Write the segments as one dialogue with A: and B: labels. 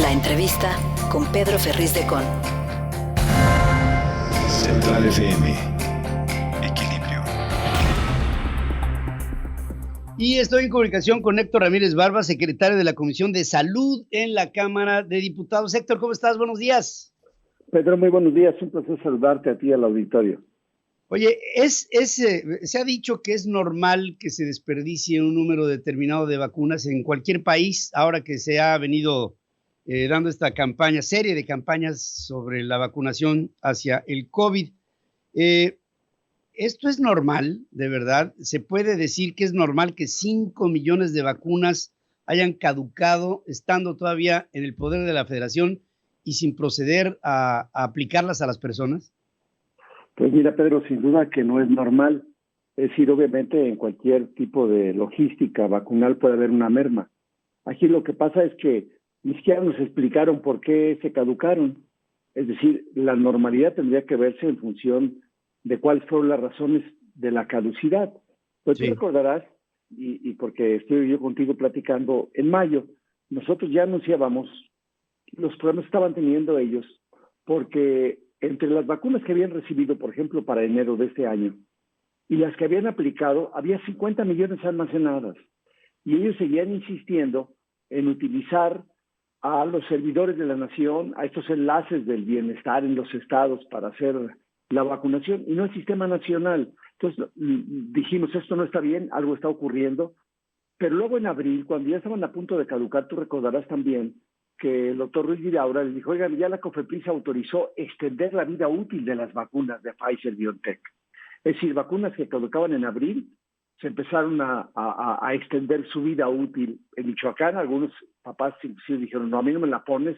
A: La entrevista con Pedro Ferriz de Con.
B: Central FM. Equilibrio.
C: Y estoy en comunicación con Héctor Ramírez Barba, secretario de la Comisión de Salud en la Cámara de Diputados. Héctor, ¿cómo estás? Buenos días.
D: Pedro, muy buenos días. Un placer saludarte a ti y al auditorio.
C: Oye, se ha dicho que es normal que se desperdicie un número determinado de vacunas en cualquier país, ahora que se ha venido dando esta serie de campañas sobre la vacunación hacia el COVID. ¿Esto es normal, de verdad? ¿Se puede decir que es normal que 5 millones de vacunas hayan caducado estando todavía en el poder de la Federación y sin proceder a aplicarlas a las personas?
D: Pues mira, Pedro, sin duda que no es normal. Es decir, obviamente en cualquier tipo de logística vacunal puede haber una merma. Aquí lo que pasa es que ni siquiera nos explicaron por qué se caducaron. Es decir, la normalidad tendría que verse en función de cuáles fueron las razones de la caducidad. Pues sí. Tú recordarás, y porque estoy yo contigo platicando, en mayo nosotros ya anunciábamos los problemas que estaban teniendo ellos, porque entre las vacunas que habían recibido, por ejemplo, para enero de este año, y las que habían aplicado, había 50 millones almacenadas. Y ellos seguían insistiendo en utilizar a los servidores de la nación, a estos enlaces del bienestar en los estados para hacer la vacunación, y no el sistema nacional. Entonces dijimos, esto no está bien, algo está ocurriendo. Pero luego en abril, cuando ya estaban a punto de caducar, tú recordarás también que el doctor Ruiz Vidaurra les dijo, oigan, ya la COFEPRIS autorizó extender la vida útil de las vacunas de Pfizer-BioNTech. Es decir, vacunas que caducaban en abril, se empezaron a extender su vida útil. En Michoacán, algunos papás sí dijeron, no, a mí no me la pones,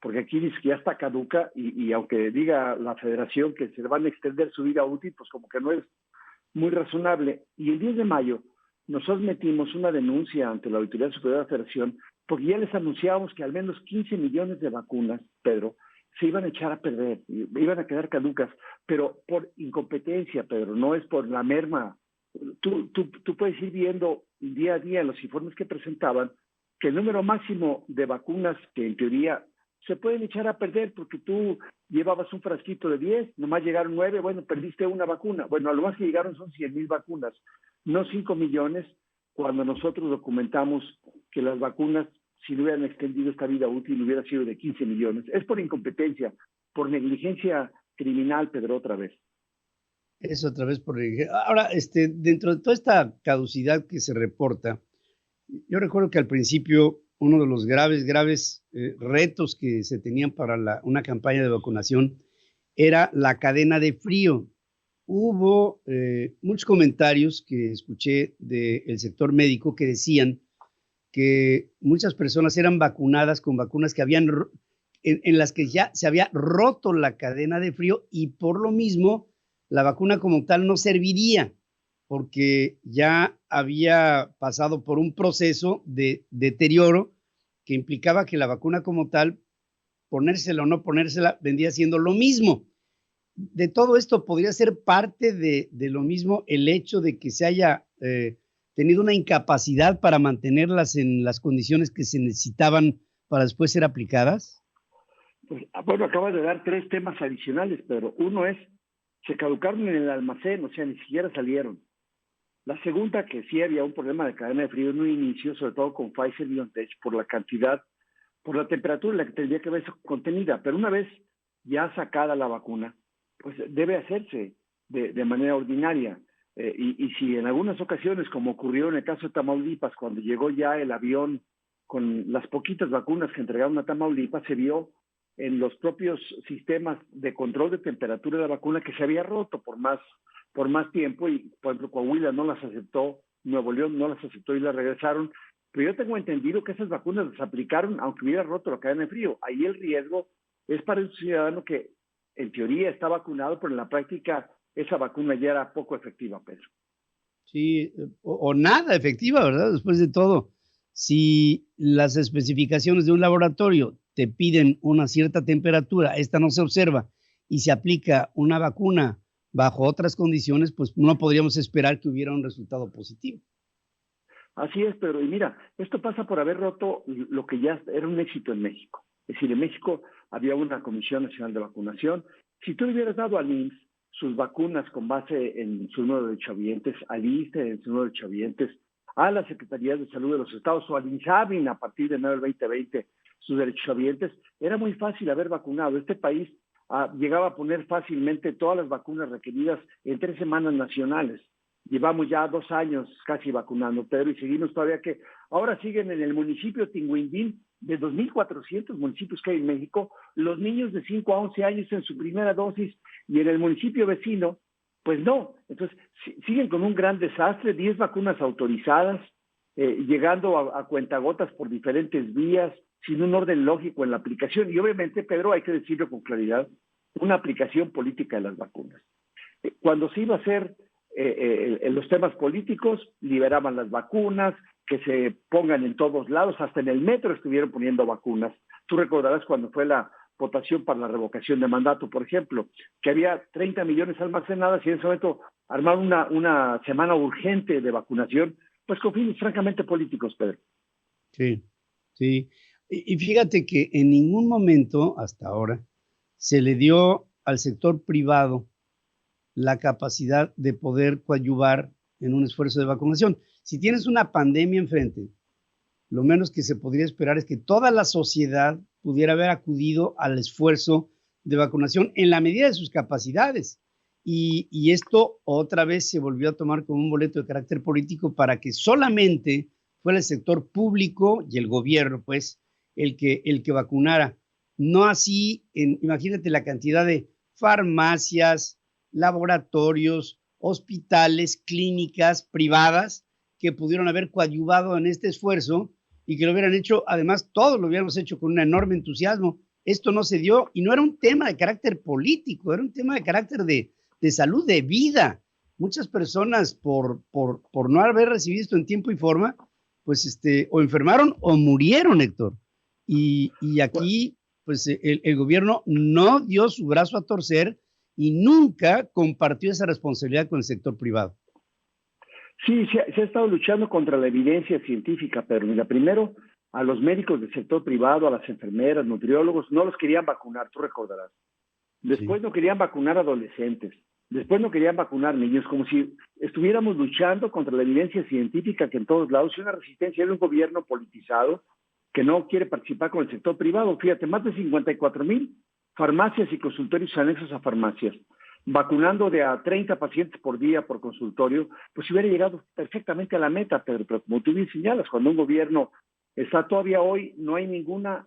D: porque aquí dice que ya está caduca, y aunque diga la federación que se van a extender su vida útil, pues como que no es muy razonable. Y el 10 de mayo, nosotros metimos una denuncia ante la Auditoría Superior de la Federación, porque ya les anunciábamos que al menos 15 millones de vacunas, Pedro, se iban a echar a perder, iban a quedar caducas, pero por incompetencia, Pedro, no es por la merma. Tú puedes ir viendo día a día en los informes que presentaban que el número máximo de vacunas que en teoría se pueden echar a perder porque tú llevabas un frasquito de 10, nomás llegaron 9, bueno, perdiste una vacuna. Bueno, a lo más que llegaron son 100,000 vacunas, no 5 millones, cuando nosotros documentamos que las vacunas, si no hubieran extendido esta vida útil, hubiera sido de 15 millones. Es por incompetencia, por negligencia criminal, Pedro, otra vez.
C: Es otra vez por negligencia. Ahora, dentro de toda esta caducidad que se reporta, yo recuerdo que al principio uno de los graves retos que se tenían para una campaña de vacunación era la cadena de frío. Hubo muchos comentarios que escuché del sector médico que decían que muchas personas eran vacunadas con vacunas que en las que ya se había roto la cadena de frío y por lo mismo la vacuna como tal no serviría porque ya había pasado por un proceso de deterioro que implicaba que la vacuna como tal, ponérsela o no ponérsela, vendría siendo lo mismo. De todo esto podría ser parte de lo mismo el hecho de que se haya tenido una incapacidad para mantenerlas en las condiciones que se necesitaban para después ser aplicadas.
D: Pues, bueno, acabas de dar 3 temas adicionales, pero uno es, se caducaron en el almacén, o sea, ni siquiera salieron. La segunda, que sí había un problema de cadena de frío en un inicio, sobre todo con Pfizer-BioNTech, por la cantidad, por la temperatura en la que tendría que haber contenida, pero una vez ya sacada la vacuna, pues debe hacerse de manera ordinaria. Y si en algunas ocasiones, como ocurrió en el caso de Tamaulipas, cuando llegó ya el avión con las poquitas vacunas que entregaron a Tamaulipas, se vio en los propios sistemas de control de temperatura de la vacuna que se había roto por más tiempo, y por ejemplo Coahuila no las aceptó, Nuevo León no las aceptó y las regresaron, pero yo tengo entendido que esas vacunas las aplicaron aunque hubiera roto la cadena de frío. Ahí el riesgo es para el ciudadano que en teoría está vacunado, pero en la práctica esa vacuna ya era poco efectiva, Pedro.
C: Sí, o nada efectiva, ¿verdad? Después de todo, si las especificaciones de un laboratorio te piden una cierta temperatura, esta no se observa y se aplica una vacuna bajo otras condiciones, pues no podríamos esperar que hubiera un resultado positivo.
D: Así es, Pedro. Y mira, esto pasa por haber roto lo que ya era un éxito en México. Es decir, en México había una Comisión Nacional de Vacunación. Si tú le hubieras dado al IMSS sus vacunas con base en su número de derechohabientes, al ISSSTE en su número de derechohabientes, a las Secretarías de Salud de los Estados o al INSABI a partir de enero del 2020, sus derechohabientes, era muy fácil haber vacunado. Este país llegaba a poner fácilmente todas las vacunas requeridas en 3 semanas nacionales. Llevamos ya 2 años casi vacunando, Pedro, y seguimos todavía que ahora siguen en el municipio Tinguindín, de 2.400 municipios que hay en México, los niños de 5 a 11 años en su primera dosis, y en el municipio vecino, pues no. Entonces, siguen con un gran desastre, 10 vacunas autorizadas, llegando a cuentagotas por diferentes vías, sin un orden lógico en la aplicación. Y obviamente, Pedro, hay que decirlo con claridad, una aplicación política de las vacunas. Cuando se iba a hacer en los temas políticos, liberaban las vacunas, que se pongan en todos lados, hasta en el metro estuvieron poniendo vacunas. Tú recordarás cuando fue la votación para la revocación de mandato, por ejemplo, que había 30 millones almacenadas y en ese momento armaron una semana urgente de vacunación, pues con fines francamente políticos, Pedro.
C: Sí, sí. Y fíjate que en ningún momento hasta ahora se le dio al sector privado la capacidad de poder coadyuvar en un esfuerzo de vacunación. Si tienes una pandemia enfrente, lo menos que se podría esperar es que toda la sociedad pudiera haber acudido al esfuerzo de vacunación en la medida de sus capacidades. Y esto otra vez se volvió a tomar como un boleto de carácter político para que solamente fuera el sector público y el gobierno, pues, el que vacunara. No así, imagínate la cantidad de farmacias, laboratorios, hospitales, clínicas privadas que pudieron haber coadyuvado en este esfuerzo y que lo hubieran hecho, además todos lo hubiéramos hecho con un enorme entusiasmo. Esto no se dio y no era un tema de carácter político, era un tema de carácter de salud, de vida. Muchas personas por no haber recibido esto en tiempo y forma, pues o enfermaron o murieron, Héctor. Y aquí, pues el gobierno no dio su brazo a torcer y nunca compartió esa responsabilidad con el sector privado.
D: Sí, se ha estado luchando contra la evidencia científica, pero mira, primero a los médicos del sector privado, a las enfermeras, nutriólogos, no los querían vacunar, tú recordarás. Después no querían vacunar adolescentes, después no querían vacunar niños, como si estuviéramos luchando contra la evidencia científica que en todos lados, y una resistencia de un gobierno politizado que no quiere participar con el sector privado. Fíjate, más de 54,000 farmacias y consultorios anexos a farmacias, vacunando de a 30 pacientes por día por consultorio, pues si hubiera llegado perfectamente a la meta, pero como tú bien señalas, cuando un gobierno está todavía hoy, no hay ninguna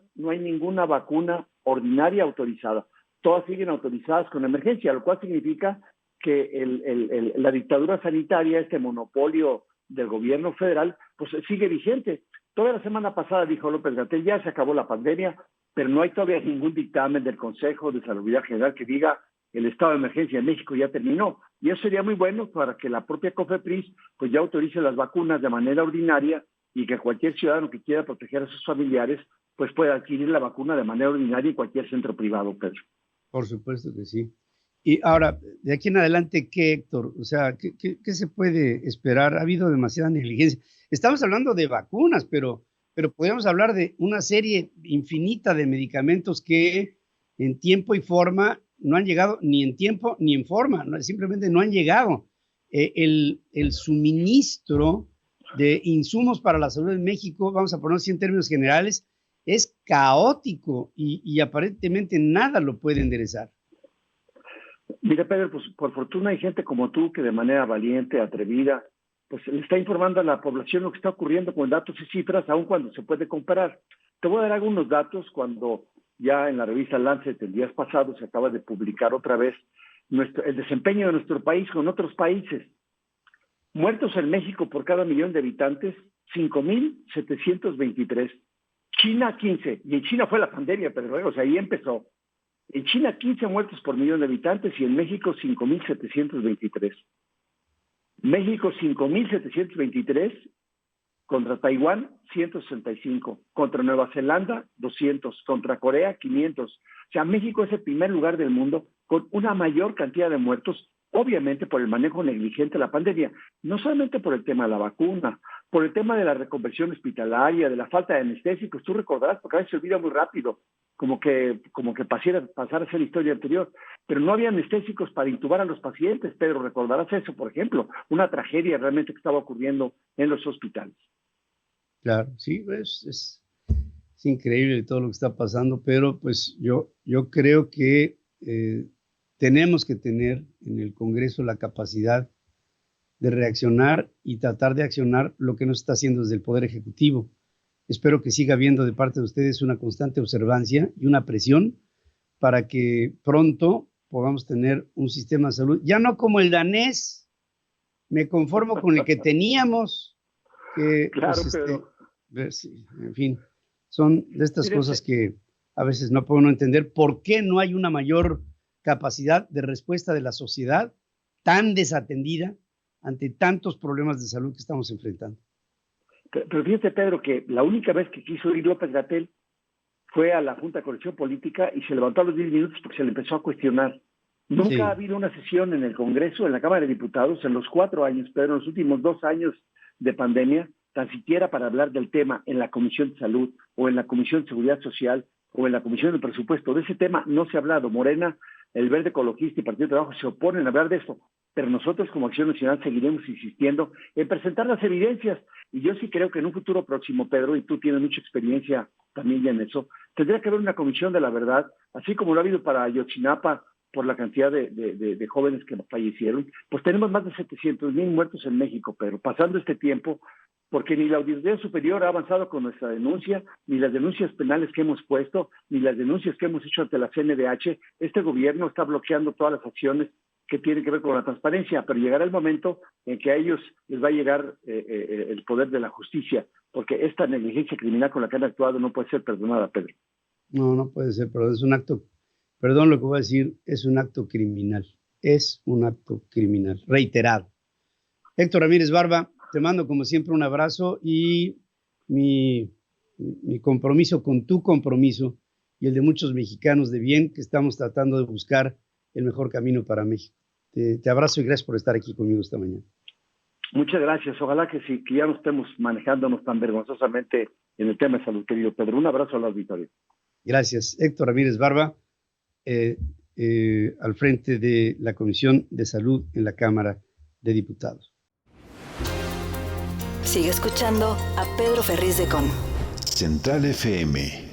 D: vacuna ordinaria autorizada. Todas siguen autorizadas con emergencia, lo cual significa que la dictadura sanitaria, este monopolio del gobierno federal, pues sigue vigente. Toda la semana pasada dijo López-Gatell, ya se acabó la pandemia, pero no hay todavía ningún dictamen del Consejo de Salubridad General que diga el estado de emergencia en México ya terminó. Y eso sería muy bueno para que la propia COFEPRIS pues ya autorice las vacunas de manera ordinaria y que cualquier ciudadano que quiera proteger a sus familiares pues pueda adquirir la vacuna de manera ordinaria en cualquier centro privado, Pedro.
C: Por supuesto que sí. Y ahora, de aquí en adelante, ¿qué, Héctor? O sea, ¿qué se puede esperar? Ha habido demasiada negligencia. Estamos hablando de vacunas, pero podríamos hablar de una serie infinita de medicamentos que en tiempo y forma no han llegado ni en tiempo ni en forma, no, simplemente no han llegado. El suministro de insumos para la salud en México, vamos a ponerlo así en términos generales, es caótico y aparentemente nada lo puede enderezar.
D: Mira, Pedro, pues por fortuna hay gente como tú que de manera valiente, atrevida, pues le está informando a la población lo que está ocurriendo con datos y cifras, aun cuando se puede comparar. Te voy a dar algunos datos cuando ya en la revista Lancet el día pasado se acaba de publicar otra vez el desempeño de nuestro país con otros países. Muertos en México por cada millón de habitantes, 5,723. China 15, y en China fue la pandemia, pero o sea, ahí empezó. En China 15 muertos por millón de habitantes y en México 5,723. México 5,723, contra Taiwán 165, contra Nueva Zelanda 200, contra Corea 500. O sea, México es el primer lugar del mundo con una mayor cantidad de muertos, obviamente por el manejo negligente de la pandemia, no solamente por el tema de la vacuna, por el tema de la reconversión hospitalaria, de la falta de anestésicos. Tú recordarás, porque a veces se olvida muy rápido, como que pasara a ser historia anterior, pero no había anestésicos para intubar a los pacientes. Pedro, recordarás eso, por ejemplo, una tragedia realmente que estaba ocurriendo en los hospitales.
C: Claro, sí, es increíble todo lo que está pasando, pero pues yo creo que tenemos que tener en el Congreso la capacidad de reaccionar y tratar de accionar lo que nos está haciendo desde el Poder Ejecutivo. Espero que siga habiendo de parte de ustedes una constante observancia y una presión para que pronto podamos tener un sistema de salud, ya no como el danés, me conformo con el que teníamos, que
D: claro,
C: pues, en fin, son de estas cosas que a veces no puedo entender por qué no hay una mayor capacidad de respuesta de la sociedad tan desatendida ante tantos problemas de salud que estamos enfrentando.
D: Pero fíjate, Pedro, que la única vez que quiso ir López-Gatell fue a la Junta de Coordinación Política y se levantó a los 10 minutos porque se le empezó a cuestionar. Nunca ha habido una sesión en el Congreso, en la Cámara de Diputados, en los 4 años, Pedro, en los últimos 2 años de pandemia, tan siquiera para hablar del tema en la Comisión de Salud o en la Comisión de Seguridad Social o en la Comisión de Presupuesto. De ese tema no se ha hablado. Morena, el Verde Ecologista y Partido de Trabajo se oponen a hablar de esto, pero nosotros como Acción Nacional seguiremos insistiendo en presentar las evidencias. Y yo sí creo que en un futuro próximo, Pedro, y tú tienes mucha experiencia también ya en eso, tendría que haber una comisión de la verdad, así como lo ha habido para Ayotzinapa por la cantidad de jóvenes que fallecieron. Pues tenemos más de 700,000 muertos en México, pero pasando este tiempo, porque ni la Auditoría Superior ha avanzado con nuestra denuncia, ni las denuncias penales que hemos puesto, ni las denuncias que hemos hecho ante la CNDH. Este gobierno está bloqueando todas las acciones que tienen que ver con la transparencia, pero llegará el momento en que a ellos les va a llegar el poder de la justicia, porque esta negligencia criminal con la que han actuado no puede ser perdonada, Pedro.
C: No puede ser, pero es un acto, perdón lo que voy a decir, es un acto criminal, reiterado. Héctor Ramírez Barba, te mando como siempre un abrazo y mi compromiso con tu compromiso y el de muchos mexicanos de bien que estamos tratando de buscar el mejor camino para México. Te abrazo y gracias por estar aquí conmigo esta mañana.
D: Muchas gracias. Ojalá que sí, que ya no estemos manejándonos tan vergonzosamente en el tema de salud, querido Pedro. Un abrazo al auditorio.
C: Gracias. Héctor Ramírez Barba, al frente de la Comisión de Salud en la Cámara de Diputados.
A: Sigue escuchando a Pedro Ferriz de Con.
B: Central FM.